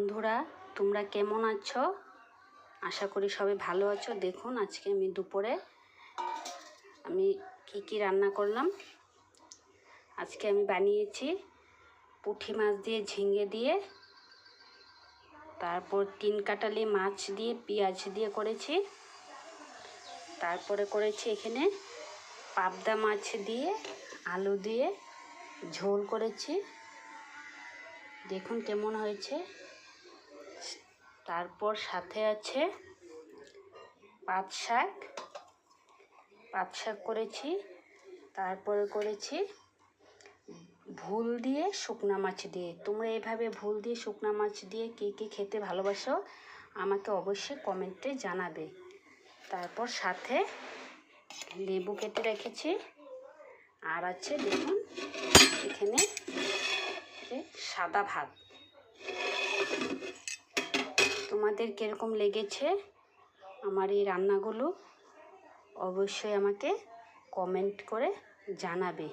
বন্ধুরা, তোমরা কেমন আছো? আশা করি সবাই ভালো আছো। দেখুন আজকে আমি দুপুরে কি রান্না করলাম। আজকে আমি বানিয়েছি পুঁটি মাছ দিয়ে, ঝিঙে দিয়ে, তারপর 3 কাটালি মাছ দিয়ে, পেঁয়াজ দিয়ে করেছি। তারপরে করেছি এখানে পাবদা মাছ দিয়ে, আলু দিয়ে ঝোল করেছি। দেখুন কেমন হয়েছে। তারপর সাথে আছে পাট শাক করেছি। তারপরে করেছি ভুল দিয়ে শুকনা মাছ দিয়ে। তোমরা এইভাবে ভুল দিয়ে শুকনা মাছ দিয়ে কে খেতে ভালোবাসো আমাকে অবশ্যই কমেন্টে জানাবে। তারপর সাথে লেবু কেটে রেখেছি। আর আছে দেখুন এখানে সাদা ভাত। তোমাদের কীরকম লেগেছে আমার এই রান্নাগুলো অবশ্যই আমাকে কমেন্ট করে জানাবে।